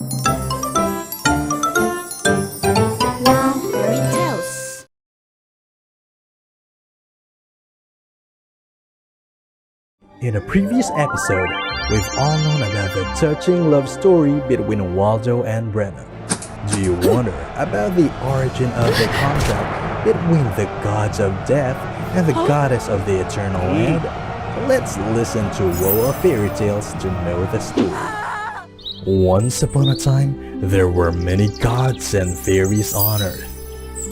Wow Fairy Tales. In a previous episode, we've all known about the touching love story between Waldo and Brenna. Do you wonder about the origin of the contract between the gods of death and the goddess of the eternal land? Let's listen to Woa Fairy Tales to know the story. Once upon a time, there were many gods and fairies on Earth.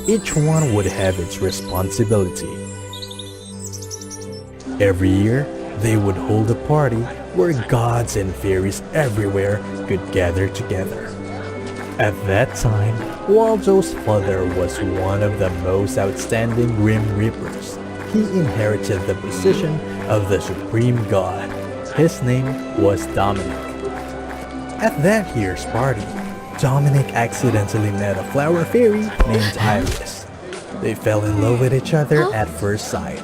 Each one would have its responsibility. Every year, they would hold a party where gods and fairies everywhere could gather together. At that time, Waldo's father was one of the most outstanding Grim Reapers. He inherited the position of the supreme god. His name was Dominic. At that year's party, Dominic accidentally met a flower fairy named Iris. They fell in love with each other at first sight.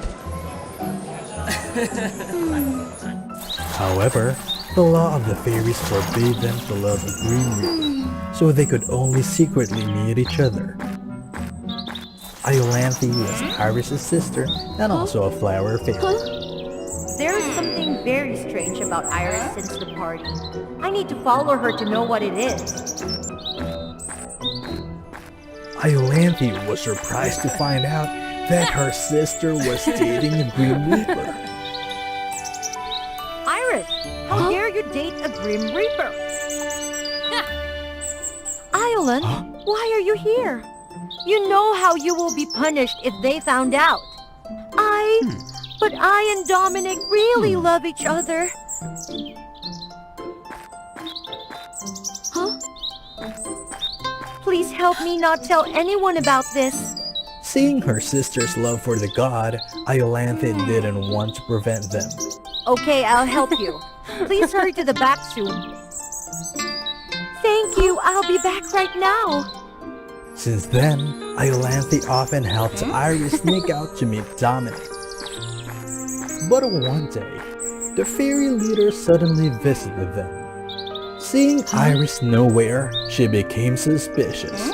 However, the law of the fairies forbade them to love a Green Reaper, so they could only secretly meet each other. Iolanthe was Iris' sister and also a flower fairy. There is something very strange about Iris since the party. I need to follow her to know what it is. Iolanthe was surprised to find out that her sister was dating a Grim Reaper. Iris, how dare you date a Grim Reaper? Iolanthe, why are you here? You know how you will be punished if they found out. But I and Dominic really love each other. Please help me not tell anyone about this. Seeing her sister's love for the god, Iolanthe didn't want to prevent them. Okay, I'll help you. Please hurry to the back soon. Thank you, I'll be back right now. Since then, Iolanthe often helped Iris sneak out to meet Dominic. But one day, the fairy leader suddenly visited them. Seeing Iris nowhere, she became suspicious.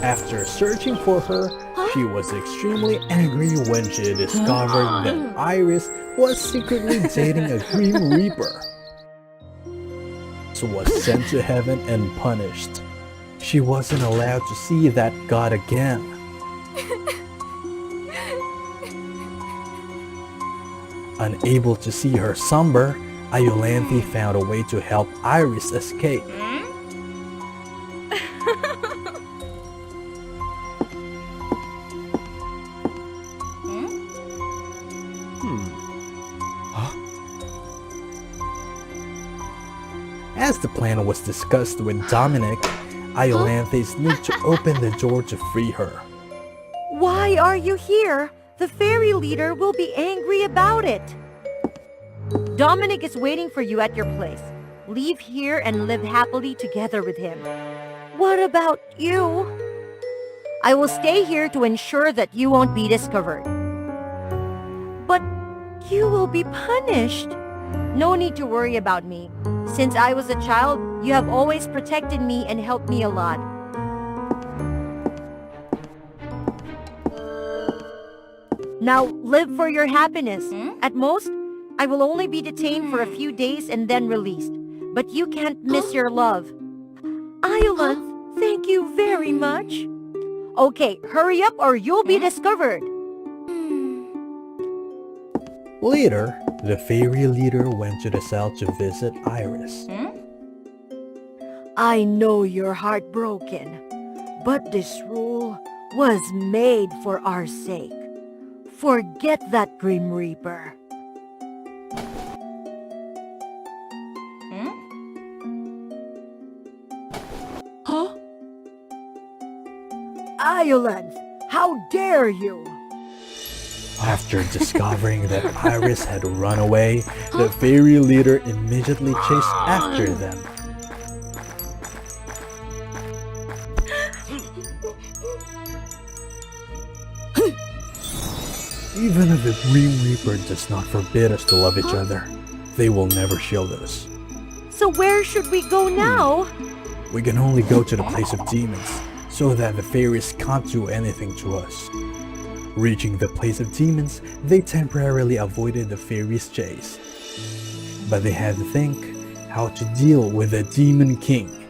After searching for her, she was extremely angry when she discovered that Iris was secretly dating a Grim Reaper. She was sent to heaven and punished. She wasn't allowed to see that god again. Unable to see her somber, Iolanthe found a way to help Iris escape. As the plan was discussed with Dominic, Iolanthe sneaked to open the door to free her. Why are you here? The fairy leader will be angry about it. Dominic is waiting for you at your place. Leave here and live happily together with him. What about you? I will stay here to ensure that you won't be discovered. But you will be punished. No need to worry about me. Since I was a child, you have always protected me and helped me a lot. Now live for your happiness. At most, I will only be detained for a few days and then released. But you can't miss your love. Iolanthe, thank you very much. Okay, hurry up or you'll be discovered. Later, the fairy leader went to the cell to visit Iris. I know you're heartbroken, but this rule was made for our sake. Forget that Grim Reaper. Iolanthe, how dare you? After discovering that Iris had run away, the fairy leader immediately chased after them. Even if the Grim Reaper does not forbid us to love each other, they will never shield us. So where should we go now? We can only go to the place of demons, so that the fairies can't do anything to us. Reaching the place of demons, they temporarily avoided the fairies' chase. But they had to think how to deal with the Demon King.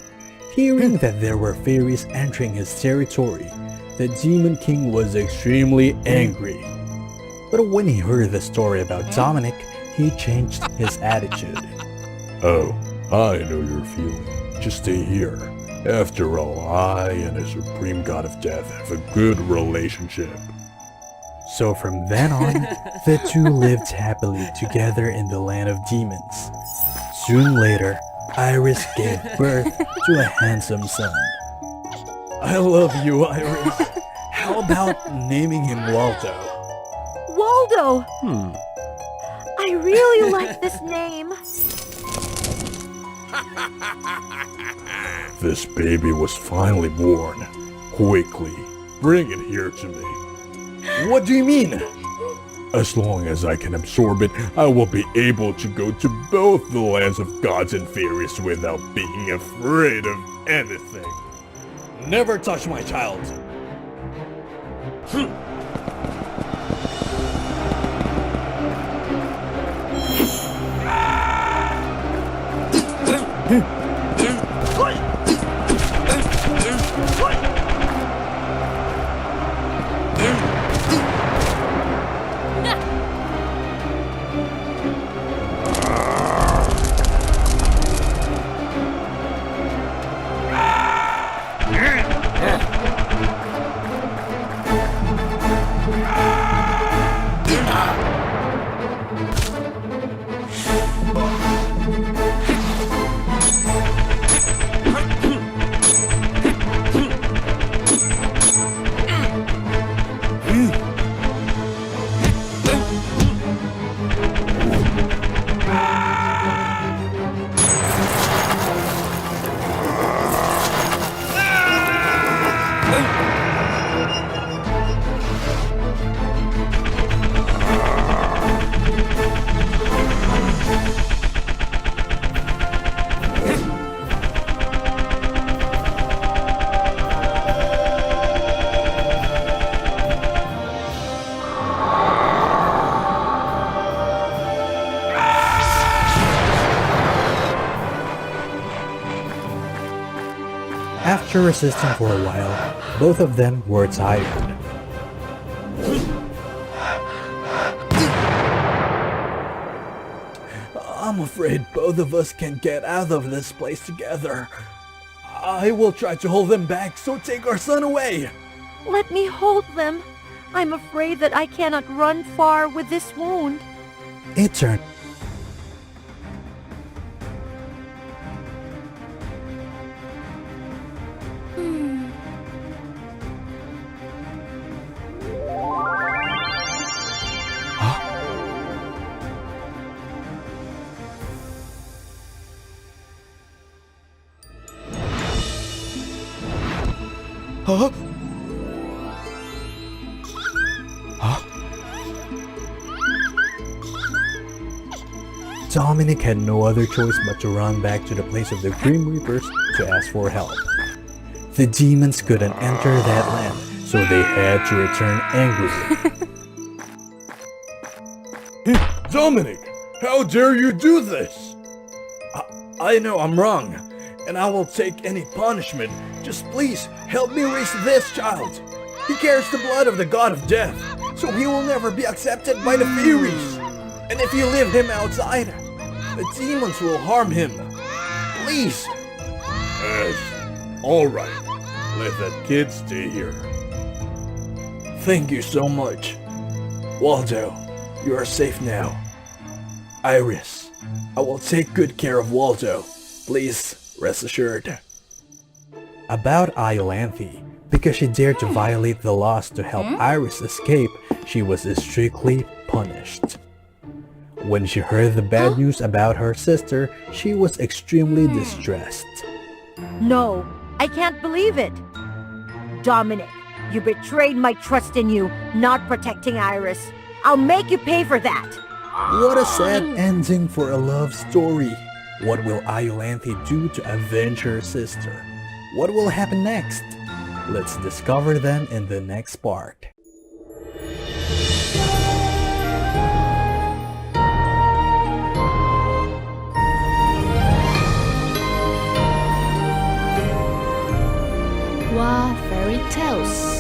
Hearing that there were fairies entering his territory, the Demon King was extremely angry. But when he heard the story about Dominic, he changed his attitude. Oh, I know your feeling. Just stay here. After all, I and the Supreme God of Death have a good relationship. So from then on, the two lived happily together in the land of demons. Soon later, Iris gave birth to a handsome son. I love you, Iris. How about naming him Waldo? Waldo! I really like this name. This baby was finally born. Quickly, bring it here to me. What do you mean? As long as I can absorb it, I will be able to go to both the lands of gods and fairies without being afraid of anything. Never touch my child. After resisting for a while, both of them were tired. I'm afraid both of us can't get out of this place together. I will try to hold them back, so take our son away. Let me hold them. I'm afraid that I cannot run far with this wound. It turned. Huh? Dominic had no other choice but to run back to the place of the Grim Reapers to ask for help. The demons couldn't enter that land, so they had to return angrily. Dominic, how dare you do this? I know I'm wrong, and I will take any punishment. Just please help me raise this child. He carries the blood of the god of death, so he will never be accepted by the fairies. And if you leave him outside, the demons will harm him. Please. Yes, alright. Let that kid stay here. Thank you so much. Waldo, you are safe now. Iris, I will take good care of Waldo. Please, rest assured. About Iolanthe, because she dared to violate the laws to help Iris escape, she was strictly punished. When she heard the bad news about her sister, she was extremely distressed. No, I can't believe it. Dominic, you betrayed my trust in you, not protecting Iris. I'll make you pay for that. What a sad ending for a love story. What will Iolanthe do to avenge her sister? What will happen next? Let's discover them in the next part. Wow, fairy tales.